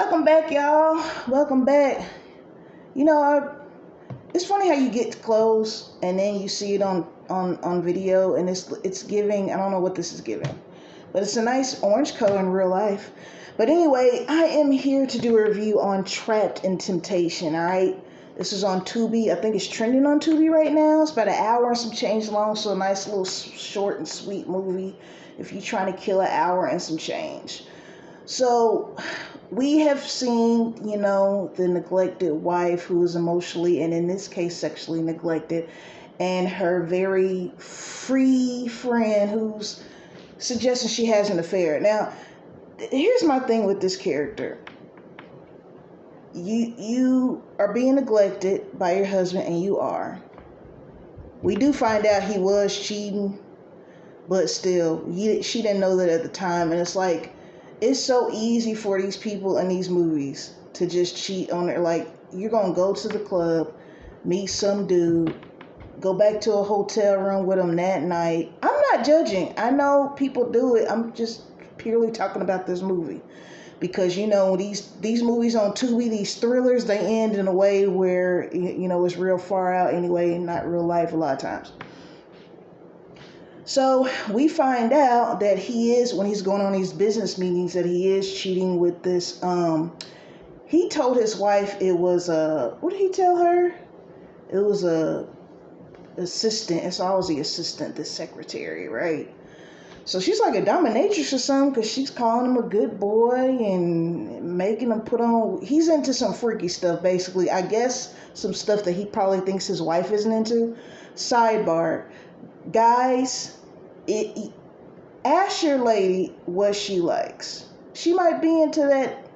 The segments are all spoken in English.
Welcome back, y'all. Welcome back. You know, it's funny how you get clothes and then you see it on video, and it's giving. I don't know what this is giving, but it's a nice orange color in real life. But anyway, I am here to do a review on Trapped in Temptation. All right, this is on Tubi. I think it's trending on Tubi right now. It's about an hour and some change long, so a nice little short and sweet movie if you're trying to kill an hour and some change. So we have seen, the neglected wife who is emotionally and in this case sexually neglected, and her very free friend who's suggesting she has an affair. Now, here's my thing with this character. You are being neglected by your husband, and you are. We do find out he was cheating, but still, she didn't know that at the time, and it's like, it's so easy for these people in these movies to just cheat on it. Like, you're going to go to the club, meet some dude, go back to a hotel room with him that night. I'm not judging. I know people do it. I'm just purely talking about this movie. Because, these movies on Tubi, these thrillers, they end in a way where, it's real far out anyway, not real life a lot of times. So we find out that he is, when he's going on these business meetings, that he is cheating with this. He told his wife it was what did he tell her? It was a assistant. It's always the assistant, the secretary, right? So she's like a dominatrix or something, because she's calling him a good boy and making him put on. He's into some freaky stuff, basically. I guess some stuff that he probably thinks his wife isn't into. Sidebar. Guys, ask your lady what she likes. She might be into that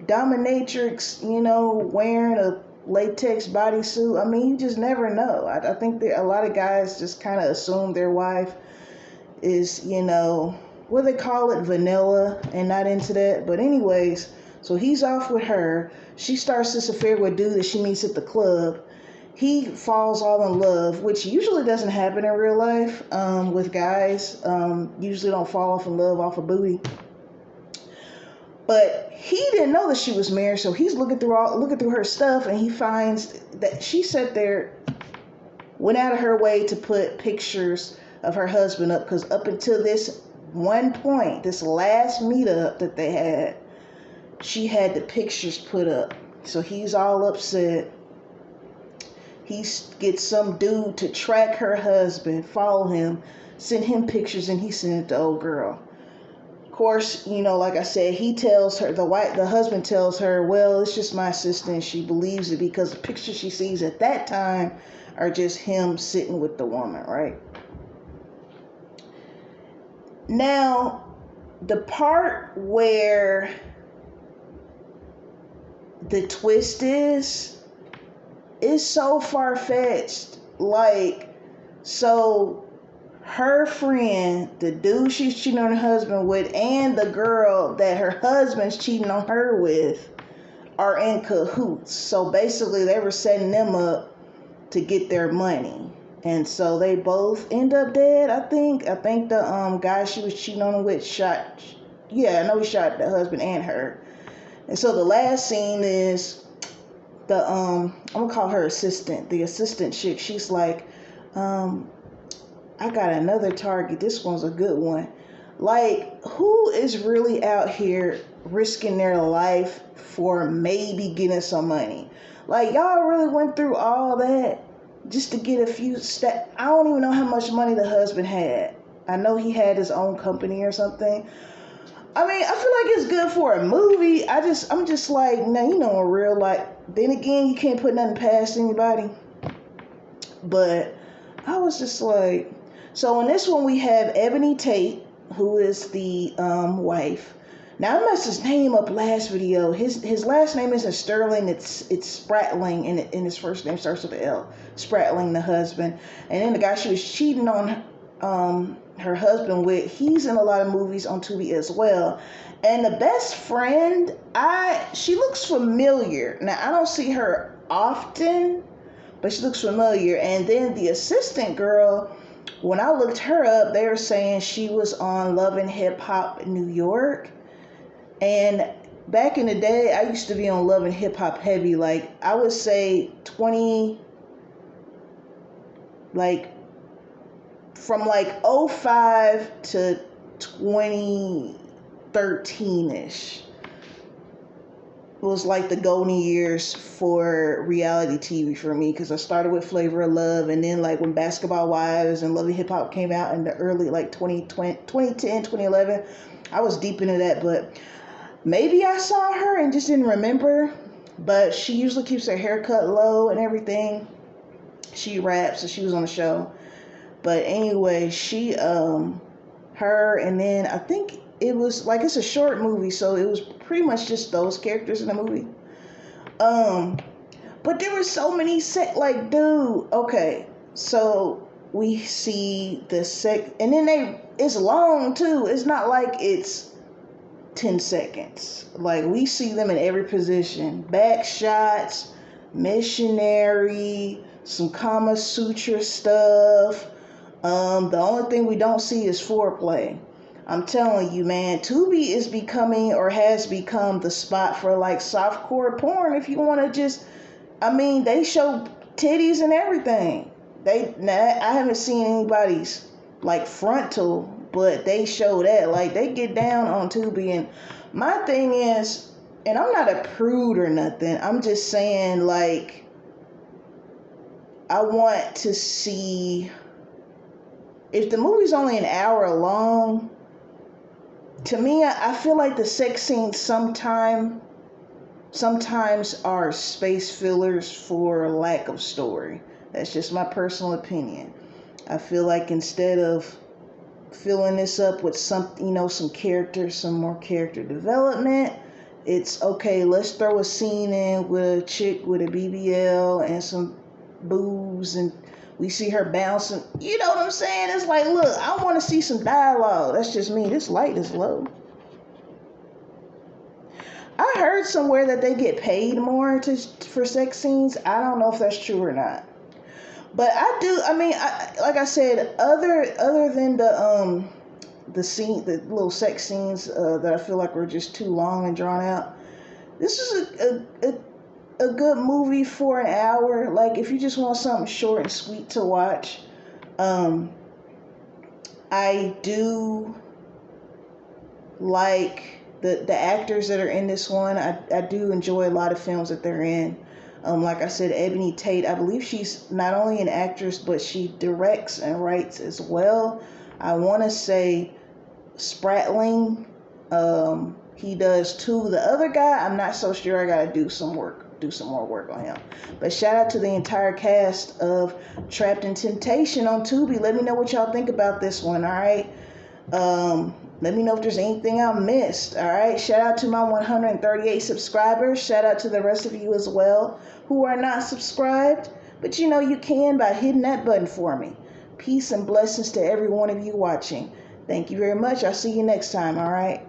dominatrix, wearing a latex bodysuit. I mean, you just never know. I think that a lot of guys just kind of assume their wife is, what they call it, vanilla, and not into that. But anyways, so he's off with her. She starts this affair with a dude that she meets at the club. He falls all in love, which usually doesn't happen in real life with guys. Usually don't fall off in love off a booty. But he didn't know that she was married, so he's looking through her stuff, and he finds that she sat there, went out of her way to put pictures of her husband up, because up until this one point, this last meetup that they had, she had the pictures put up. So he's all upset. He gets some dude to track her husband, follow him, send him pictures, and he sent it to old girl. Of course, like I said, he tells her, the husband tells her, well, it's just my assistant. She believes it because the pictures she sees at that time are just him sitting with the woman, right? Now, the part where the twist is so far-fetched. Like, so her friend, the dude she's cheating on her husband with, and the girl that her husband's cheating on her with are in cahoots. So basically they were setting them up to get their money. And so they both end up dead, I think. I think the guy she was cheating on with shot. Yeah, I know he shot the husband and her. And so the last scene is I'm gonna call her assistant. The assistant chick, she's like, I got another target. This one's a good one. Like, who is really out here risking their life for maybe getting some money? Like, y'all really went through all that just to get a few steps. I don't even know how much money the husband had. I know he had his own company or something. I mean, I feel like it's good for a movie. I'm just like, now, in real life. Then again, you can't put nothing past anybody. But I was just like, so in this one we have Ebony Tate, who is the wife. Now, I messed his name up last video. His last name isn't Sterling. It's Spratling, and his first name starts with an L. Spratling, the husband. And then the guy she was cheating on her husband with, he's in a lot of movies on Tubi as well. And the best friend, she looks familiar. Now, I don't see her often, but she looks familiar. And then the assistant girl, when I looked her up, they were saying she was on Love and Hip Hop New York. And back in the day, I used to be on Love and Hip Hop heavy. Like, I would say 20, like, from like '05 to 2013-ish was like the golden years for reality TV for me, because I started with Flavor of Love, and then like when Basketball Wives and Love and Hip Hop came out in the early like 2010, 2011, I was deep into that. But maybe I saw her and just didn't remember. But she usually keeps her hair cut low and everything. She raps, so she was on the show. But anyway, her, and then I think it was like, it's a short movie, so it was pretty much just those characters in the movie. But there were so many like, dude, okay, so we see the and then it's long too. It's not like it's 10 seconds. Like, we see them in every position. Back shots, missionary, some Kama Sutra stuff. The only thing we don't see is foreplay. I'm telling you, man, Tubi is becoming, or has become, the spot for like softcore porn. If you want to just, I mean, they show titties and everything. I haven't seen anybody's like frontal, but they show that. Like, they get down on Tubi. And my thing is, and I'm not a prude or nothing, I'm just saying, like, I want to see, if the movie's only an hour long, to me, I feel like the sex scenes sometimes are space fillers for lack of story. That's just my personal opinion. I feel like instead of filling this up with some character, some more character development, it's okay, let's throw a scene in with a chick with a BBL and some boobs, and we see her bouncing. You know what I'm saying? It's like, look, I want to see some dialogue. That's just me. This light is low. I heard somewhere that they get paid more for sex scenes. I don't know if that's true or not. But I do. I mean, like I said, other than the little sex scenes that I feel like were just too long and drawn out, this is a good movie for an hour. Like, if you just want something short and sweet to watch. I do like the actors that are in this one. I do enjoy a lot of films that they're in. Like I said, Ebony Tate, I believe she's not only an actress, but she directs and writes as well. I want to say Spratling, he does too. The other guy, I'm not so sure. I gotta do some more work on him. But shout out to the entire cast of Trapped in Temptation on Tubi. Let me know what y'all think about this one, all right? Let me know if there's anything I missed, all right? Shout out to my 138 subscribers. Shout out to the rest of you as well who are not subscribed. But you know you can by hitting that button for me. Peace and blessings to every one of you watching. Thank you very much. I'll see you next time, all right?